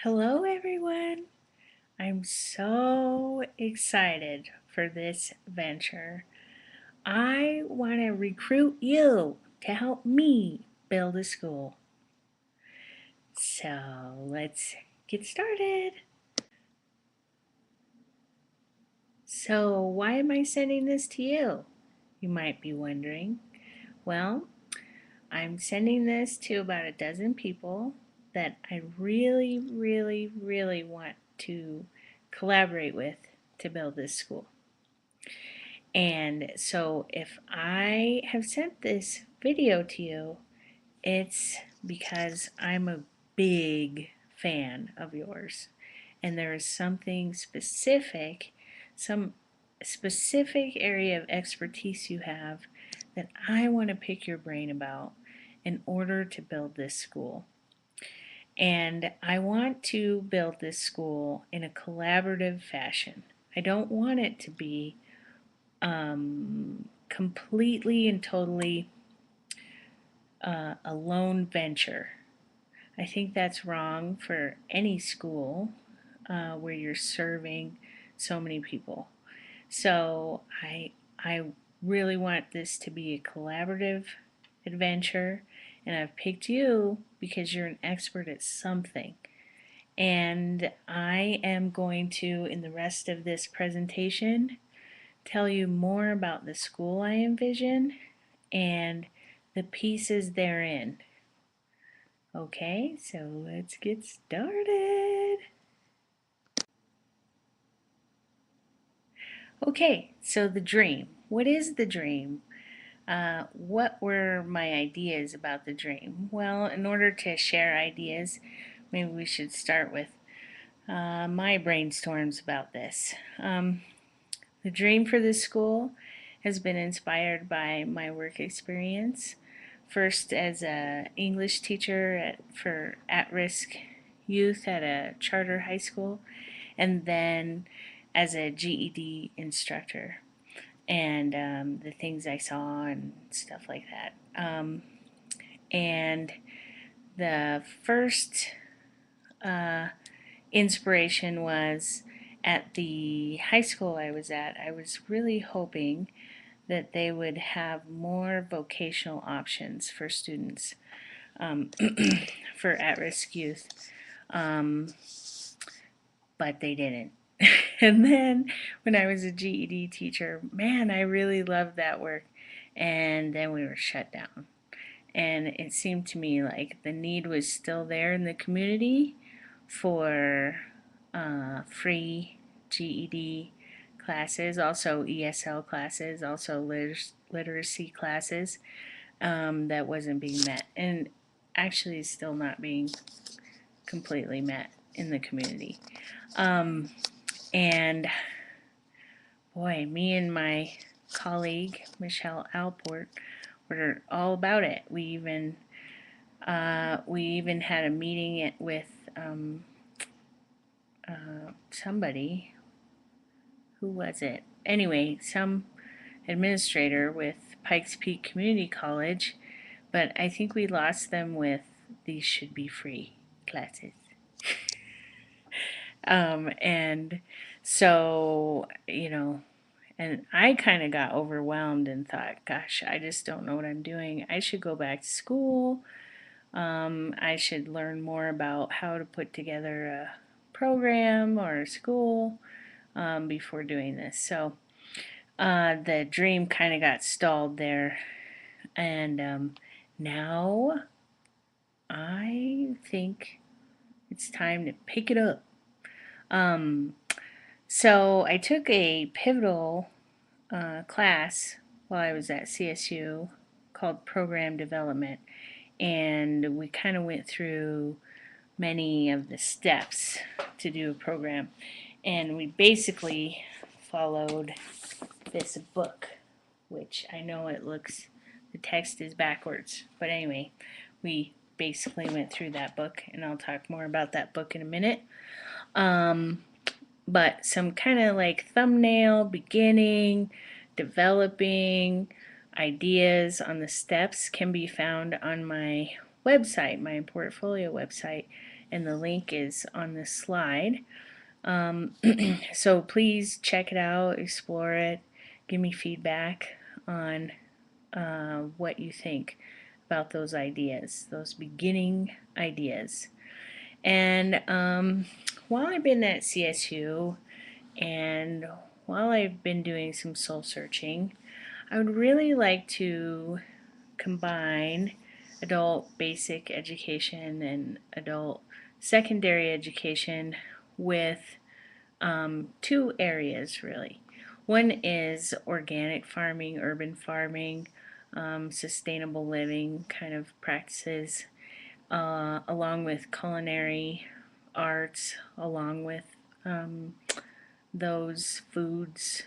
Hello, everyone. I'm so excited for this venture. I want to recruit you to help me build a school. So let's get started. So, why am I sending this to you? You might be wondering. Well, I'm sending this to about a dozen people that I really want to collaborate with to build this school. And so if I have sent this video to you, it's because I'm a big fan of yours. And there is something specific, some specific area of expertise you have that I want to pick your brain about in order to build this school. And I want to build this school in a collaborative fashion. I don't want it to be completely and totally a lone venture. I think that's wrong for any school where you're serving so many people. So I really want this to be a collaborative adventure, and I've picked you because you're an expert at something. And I am going to, in the rest of this presentation, tell you more about the school I envision and the pieces therein. Okay, so let's get started. Okay, so the dream. What is the dream? What were my ideas about the dream? Well, in order to share ideas, maybe we should start with my brainstorms about this. The dream for this school has been inspired by my work experience. First, as an English teacher for at-risk youth at a charter high school, and then as a GED instructor, and the things I saw and stuff like that. And the first uh, inspiration was at the high school I was at. I was really hoping that they would have more vocational options for students, for at-risk youth, um, but they didn't. And then when I was a GED teacher, man, I really loved that work. And then we were shut down. And it seemed to me like the need was still there in the community for free GED classes, also ESL classes, also literacy classes, that wasn't being met, and actually is still not being completely met in the community. And boy, me and my colleague Michelle Alport were all about it. We even had a meeting with somebody. Who was it? Anyway, some administrator with Pikes Peak Community College, but I think we lost them with these should be free classes. And so, and I kind of got overwhelmed and thought, gosh, I just don't know what I'm doing. I should go back to school. I should learn more about how to put together a program or a school before doing this. So the dream kind of got stalled there. And now I think it's time to pick it up. Um, so I took a pivotal class while I was at CSU called Program Development, and we kind of went through many of the steps to do a program, and we basically followed this book, which I know the text is backwards, but anyway, we basically went through that book, and I'll talk more about that book in a minute. But some kind of like thumbnail, beginning, developing ideas on the steps can be found on my website, my portfolio website, and the link is on this slide. So please check it out, explore it, give me feedback on what you think about those ideas, those beginning ideas. And while I've been at CSU and while I've been doing some soul searching, I would really like to combine adult basic education and adult secondary education with two areas really. One is organic farming, urban farming, sustainable living kind of practices, along with culinary arts, along with um, those foods.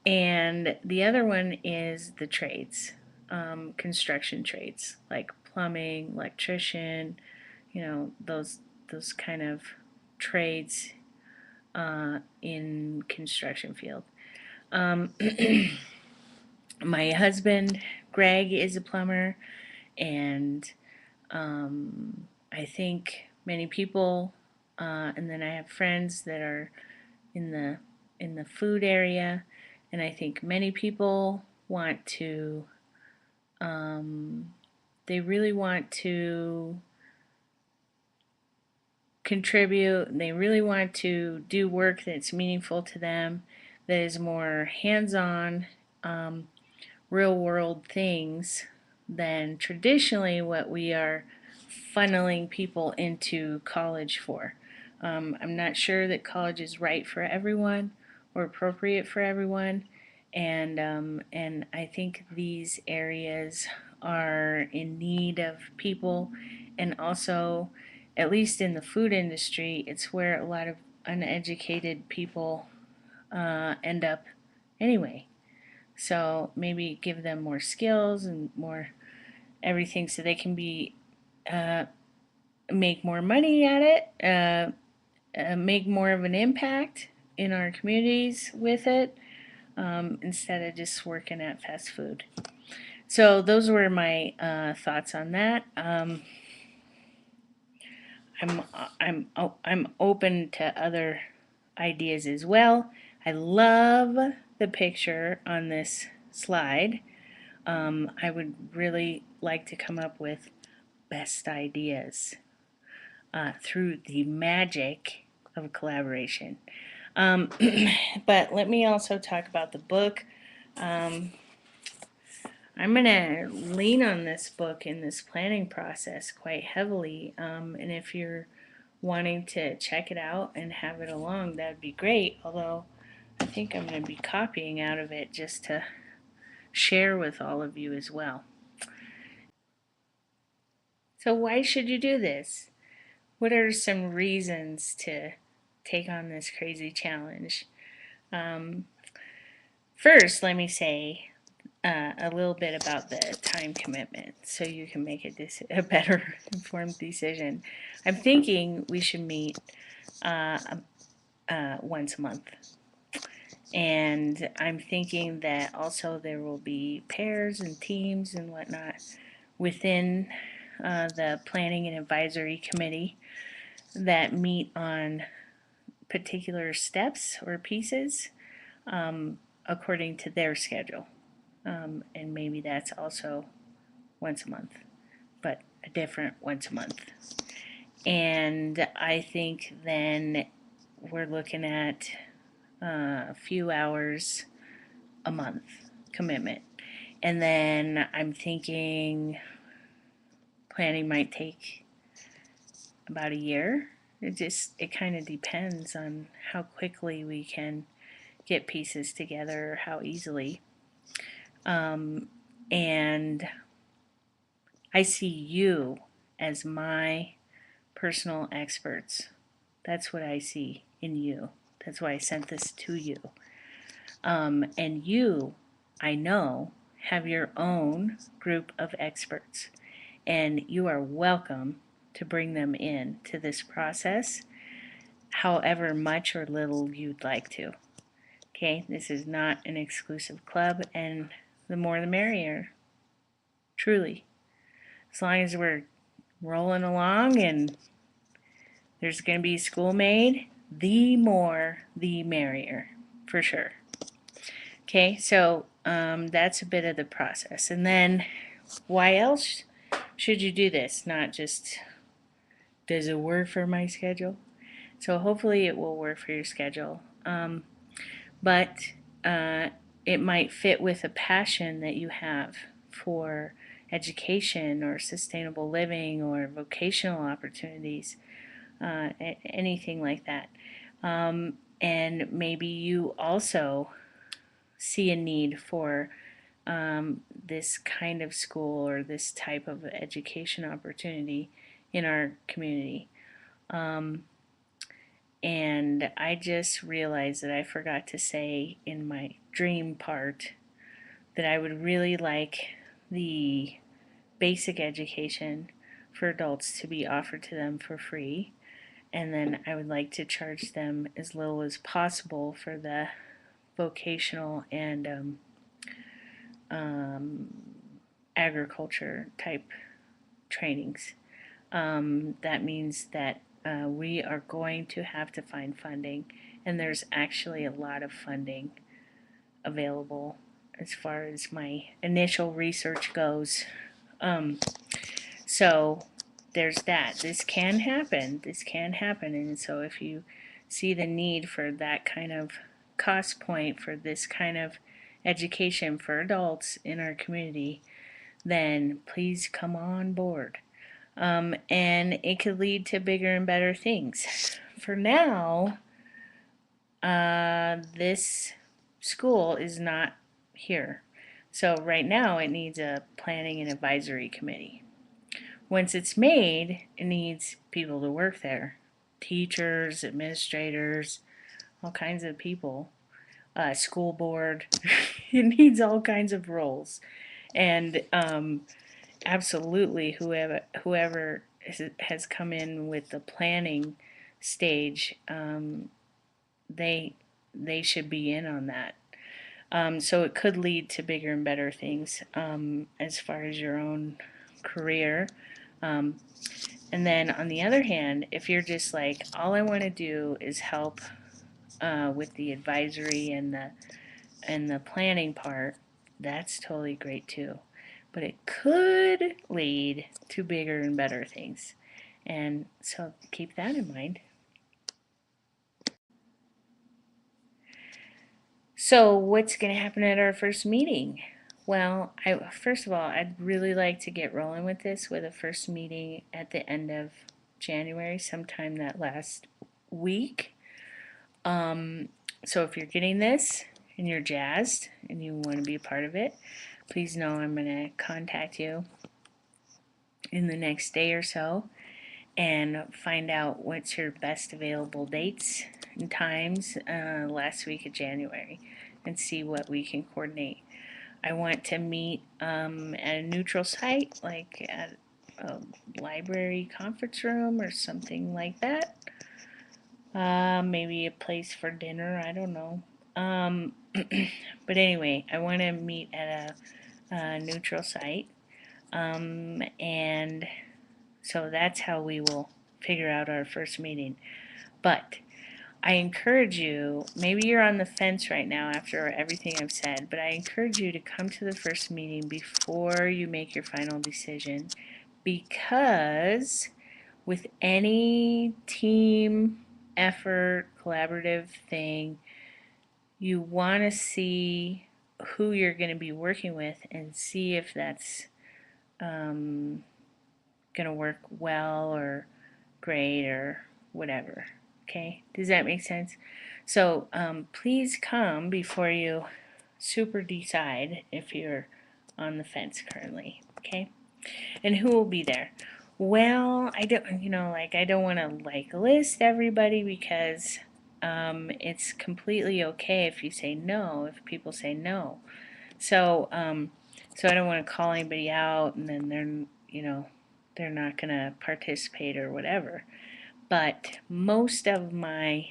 And the other one is the trades, construction trades like plumbing, electrician, those kind of trades in construction field. Um, my husband, Greg, is a plumber, and I think many people, and then I have friends that are in the food area, and I think many people want to, they really want to contribute, and they really want to do work that's meaningful to them, that is more hands-on, real world things than traditionally what we are funneling people into college for. I'm not sure that college is right for everyone or appropriate for everyone, and I think these areas are in need of people, and also, at least in the food industry, it's where a lot of uneducated people end up anyway. So maybe give them more skills and more everything so they can be uh, make more money at it, make more of an impact in our communities with it, instead of just working at fast food. So those were my thoughts on that. I'm open to other ideas as well. I love the picture on this slide. I would really like to come up with best ideas through the magic of collaboration. Um, but let me also talk about the book. Um, I'm going to lean on this book in this planning process quite heavily. And if you're wanting to check it out and have it along, that'd be great. Although I think I'm going to be copying out of it just to share with all of you as well. So, why should you do this? What are some reasons to take on this crazy challenge? Um, First, let me say a little bit about the time commitment so you can make a better informed decision. I'm thinking we should meet uh, once a month. And I'm thinking that also there will be pairs and teams and whatnot within the planning and advisory committee that meet on particular steps or pieces according to their schedule. And maybe that's also once a month, but a different once a month. And I think then we're looking at a few hours a month commitment. And then I'm thinking planning might take about a year. It kind of depends on how quickly we can get pieces together, how easily. And I see you as my personal experts. That's what I see in you. That's why I sent this to you. And you, I know, have your own group of experts, and you are welcome to bring them in to this process, however much or little you'd like to. Okay, this is not an exclusive club, and the more the merrier, truly. As long as we're rolling along, and there's going to be a school made. The more, the merrier, for sure. Okay, so that's a bit of the process. And then, why else should you do this? Not just, does it work for my schedule? So hopefully it will work for your schedule. But uh, it might fit with a passion that you have for education or sustainable living or vocational opportunities, anything like that. And maybe you also see a need for this kind of school or this type of education opportunity in our community. And I just realized that I forgot to say in my dream part that I would really like the basic education for adults to be offered to them for free. And then I would like to charge them as little as possible for the vocational and um, agriculture type trainings. That means that we are going to have to find funding, and there's actually a lot of funding available as far as my initial research goes. Um, so there's that. This can happen. This can happen. And so if you see the need for that kind of cost point for this kind of education for adults in our community, then please come on board. And it could lead to bigger and better things. For now, this school is not here. So right now it needs a planning and advisory committee. Once it's made, it needs people to work there. Teachers, administrators, all kinds of people. School board. It needs all kinds of roles. And absolutely, whoever has come in with the planning stage, they they should be in on that. So it could lead to bigger and better things as far as your own career. Um, and then on the other hand, if you're just like, all I want to do is help with the advisory and the planning part, that's totally great too. But it could lead to bigger and better things. And so keep that in mind. So, what's going to happen at our first meeting? Well, first of all, I'd really like to get rolling with this with a first meeting at the end of January, sometime that last week. So, if you're getting this and you're jazzed and you want to be a part of it, please know I'm going to contact you in the next day or so and find out what's your best available dates and times last week of January and see what we can coordinate. I want to meet at a neutral site, like at a library conference room or something like that. Maybe a place for dinner, I don't know. But anyway, I want to meet at a neutral site. And so that's how we will figure out our first meeting. But I encourage you, maybe you're on the fence right now after everything I've said, but I encourage you to come to the first meeting before you make your final decision, because with any team effort, collaborative thing, you want to see who you're going to be working with and see if that's um, going to work well or great or whatever. Okay, does that make sense? So please come before you super decide if you're on the fence currently. Okay, and who will be there? Well, I don't, like I don't want to like list everybody because it's completely okay if you say no, if people say no. So so I don't want to call anybody out and then they're not gonna participate or whatever. But most of my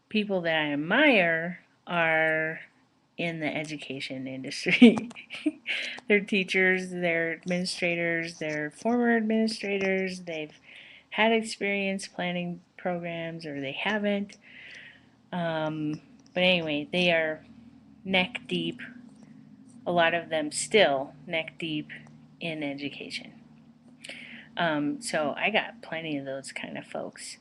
people that I admire are in the education industry. They're teachers, they're administrators, they're former administrators, they've had experience planning programs or they haven't. But anyway, they are neck deep, a lot of them still neck deep in education. So I got plenty of those kind of folks.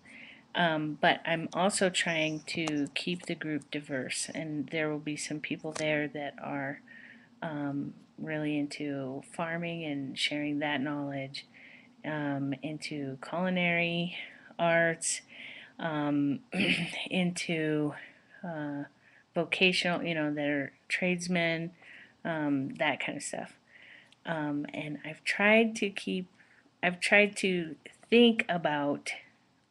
But I'm also trying to keep the group diverse, and there will be some people there that are really into farming and sharing that knowledge, into culinary arts, into uh, vocational, that are tradesmen, that kind of stuff. And I've tried to think about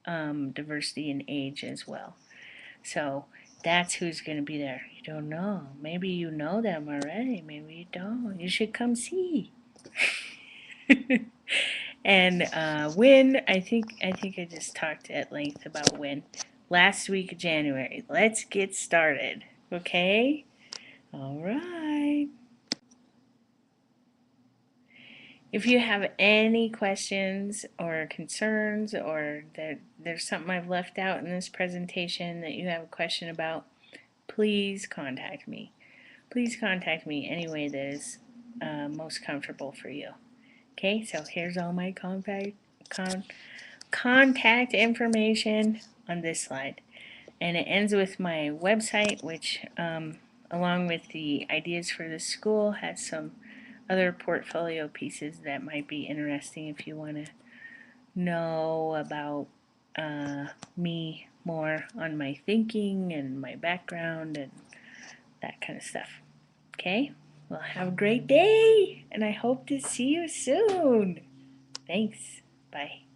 diversity in age as well. So that's who's going to be there. You don't know. Maybe you know them already. Maybe you don't. You should come see. And when I think I just talked at length about when last week of January. Let's get started. Okay? All right. If you have any questions or concerns, or there's something I've left out in this presentation that you have a question about, please contact me. Please contact me any way that is most comfortable for you. Okay, so here's all my contact information on this slide. And it ends with my website, which, along with the ideas for the school, has some other portfolio pieces that might be interesting if you want to know about me more on my thinking and my background and that kind of stuff. Okay? Well, have a great day, and I hope to see you soon. Thanks. Bye.